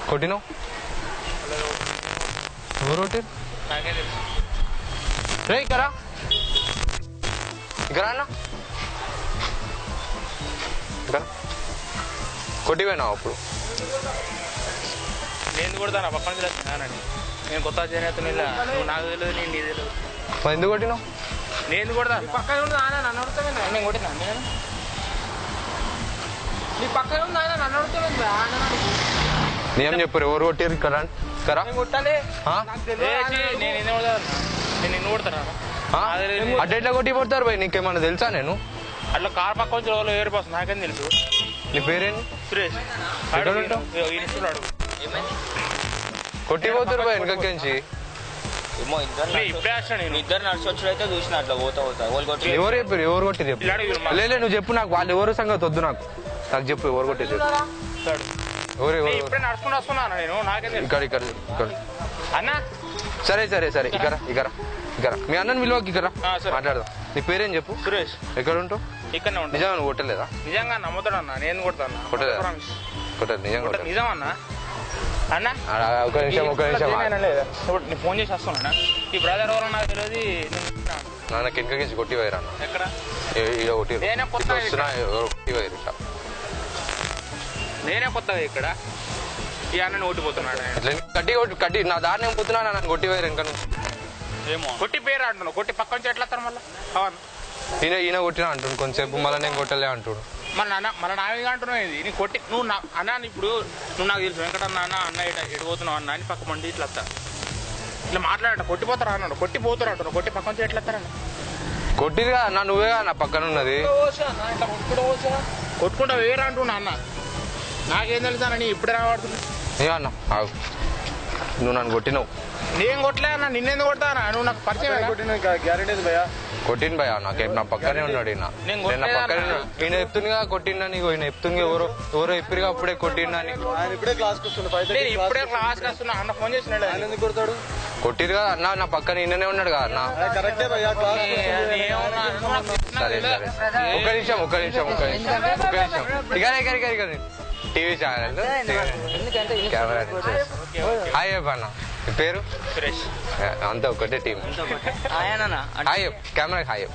కొట్టినావు ఎవరు కొట్టారు రే ఇక్కడ ఇక్కడ అన్న ఇక్కడ కొట్టిపోయినావు అప్పుడు నేను కూడా నా పక్కన తెలుస్తున్నానండి నేను కొత్త చేనేత నువ్వు నాకు తెలియదు నేను నీ తెలియదు ఎందుకు కొట్టినావు నేను కూడా పక్కన నేను కొట్టినా నేను నీ పక్కన ఉంది ఆయన నన్ను అడుగుతుంది నేం చెప్పారు ఎవరు కొట్టారు ఇక్కడ కొట్టాలి నేను ఎన్ని కొడతాను నేను ఎన్ని కొడతాను అట్లా ఎట్లా కొట్టి పడతారు భయ్ నీకేమన్నా తెలుసా నేను అట్లా కార్ పక్క నుంచి రోజులు ఏరిపోతుంది నాకేం తెలుసు నీ పేరేంటి సురేష్ కొట్టిపోతారు భయ్ వెనకరించి ఇప్పుడే వచ్చాను నేను ఇద్దరు నడిచొచ్చుడైతే చూసిన అట్లా పోతా ఎవరు చెప్పారు ఎవరు కొట్టి చెప్పు లేదు నువ్వు చెప్పు నాకు వాళ్ళు ఎవరు సంగతి వద్దు నాకు చెప్పు ఎవరు కొట్టేది ఇప్పుడే నడుచుకుంటూ వస్తున్నాను నేను నాకేం ఇక్కడ ఇక్కడ ఇక్కడ అన్నా సరే సరే సరే ఇక్కడ ఇక్కడ ఇక్కడ మీ అన్నని విలువకి ఇక్కడ మాట్లాడదాం నీ పేరేం చెప్పు సురేష్ ఎక్కడ ఉంటావు ఇక్కడనే ఉంటా నిజంగా నువ్వు కొట్టలేదా నిజంగా నమ్ముతాడు అన్న నేను కొడతాను కొట్టలేదా కొట్టదు నిజంగా నిజం అన్నా అన్నా ఒక నిమిషం నీ ఫోన్ చేసి వస్తున్నా ఈ బ్రదర్ ఎవరో నాకు తెలియదు నాకు వెనకరించి కొట్టి పోయారు అన్న ఎక్కడ కొట్టి నేనే కొత్తగా ఇక్కడ ఈ అన్న ఓటిపోతున్నాడు కట్టి కట్టి నా దారిని ఏం పోతున్నా నన్ను కొట్టి పోయారు ఇంకా ఏమో కొట్టి పేరు అంటున్నావు కొట్టి పక్క నుంచి ఎట్లా వస్తారు మళ్ళీ అవును ఈయన కొట్టినా అంటుండు కొంచెంసేపు మళ్ళీ నేను కొట్టలే అంటుడు మళ్ళీ నావిగా అంటున్నావు ఇది నీ కొట్టి నువ్వు అన్న ఇప్పుడు నువ్వు నాకు తెలుసు వెంకటన్న అన్న ఎడిపోతున్నావు అన్న అని పక్క మంది ఇట్లా వస్తా ఇట్లా మాట్లాడట కొట్టిపోతారా అన్నాడు కొట్టిపోతారు అంటున్నావు కొట్టి పక్క నుంచి ఎట్లా వస్తారన్న కొట్టిరుగా నా నువ్వే నా పక్కన ఉన్నది కొట్టుకుంటా వేరే అంటున్నా అన్న నాకేం తెలుసానని ఇప్పుడే రాబడుతున్నా అన్న నువ్వు నన్ను కొట్టినావు నేను కొట్టలే అన్న నిన్నెందుకు కొడతానా నువ్వు నాకు పరిచయం కొట్టిన భయ నాకు నా పక్కనే ఉన్నాడు ఈయన నేను నా పక్కనే ఈయన చెప్తుందిగా కొట్టిండని ఈయన చెప్తుంది ఎవరో చెప్పిరుగా అప్పుడే కొట్టిండని ఇప్పుడే క్లాస్కి వస్తున్నా అన్న ఫోన్ చేసినాడు ఎందుకు కొడతాడు కొట్టిరుగా అన్న నా పక్కన ఈయననే ఉన్నాడు కదా అన్న సరే సరే ఒక నిమిషం ఇక టీవీ ఛానల్ కెమెరా హాయ్ అన్న పేరు సురేష్ అంతా ఒకటే టీం హాయ్ కెమెరా హాయ్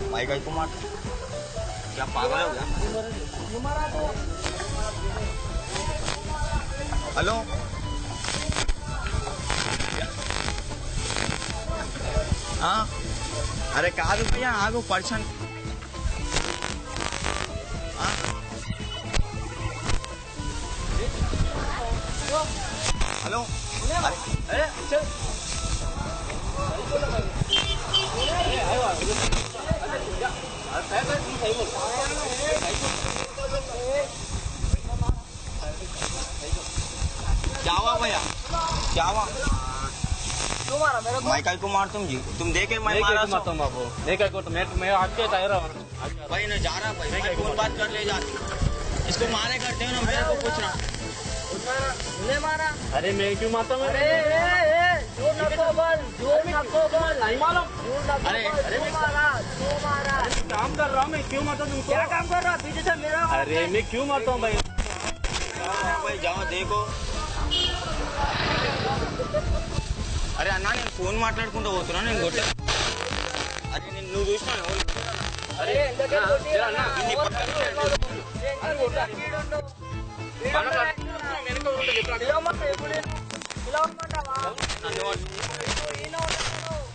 भाई का कुमार क्या पागल हो गया हेलो हाँ अरे कादू भैया आगो पर्सन हेलो अरे क्या हुआ भैया क्या हुआ मैं कल को मार तुम जी तुम देखे मैं मारा मारता हूँ बाबू नहीं क्या करता मैं आपके टायर भाई ने जा रहा भाई मैं फोन बात कर ले जा इसको मारे करते हो ना मेरे को पूछना ने मारा अरे मैं क्यों मारता हूँ अरे काम कर रहा हूँ मैं क्यों मारता हूँ क्या काम कर रहा पीछे से मेरा अरे मैं क्यों मारता हूँ भाई भाई जाओ देखो అరే అన్నా నేను ఫోన్ మాట్లాడుకుంటూ పోతున్నా నేను కొట్టే అరే నేను నువ్వు చూసినా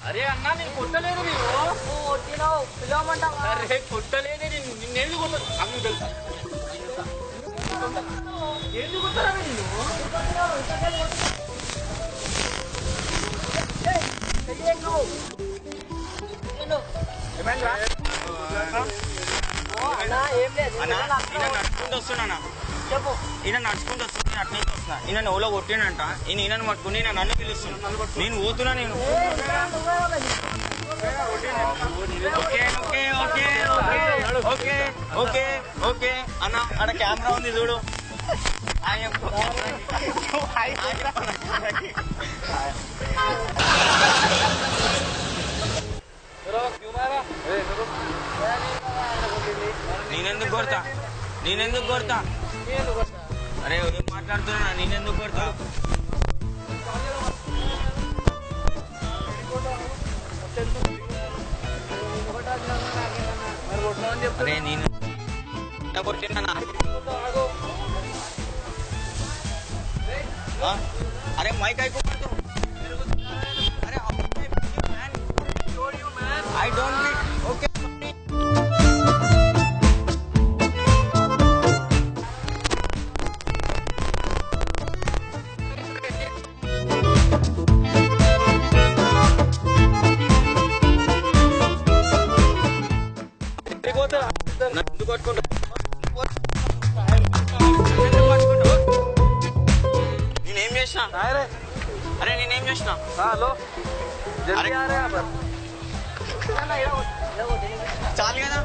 అరే అన్నా నేను కొట్టలేదు అరే కొట్టలేదు నిన్నెందుకు అన్నీ తెలుసా ఎందుకు కొట్టారా నేను నడుచుకుంటూ వస్తున్నా ఈయన నడుచుకుంటూ వస్తున్నా అట్నే వస్తున్నా ఈయన ఓలో కొట్టినంట ఈయనను పట్టుకుని ఈయన నన్ను పిలుస్తున్నా నేను పోతున్నా నేను okay okay okay okay okay okay అన్న అక్కడ కెమెరా ఉంది చూడు నేనెందుకు కొడతా అరే ఏం మాట్లాడుతున్నా నేనెందుకు కొడతా అరే నేను కొట్టినా అరే మైక్ అయిపోతావు అరే ఐ డోంట్ ఓకే నేనేం చేసిన అరే నేనేం చేసిన చాలు కదా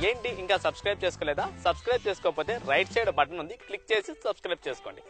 ఏంటి ఇంకా సబ్స్క్రైబ్ చేసుకోలేదా? సబ్స్క్రైబ్ చేసుకోకపోతే రైట్ సైడ్ బటన్ ఉంది, క్లిక్ చేసి సబ్స్క్రైబ్ చేసుకోండి.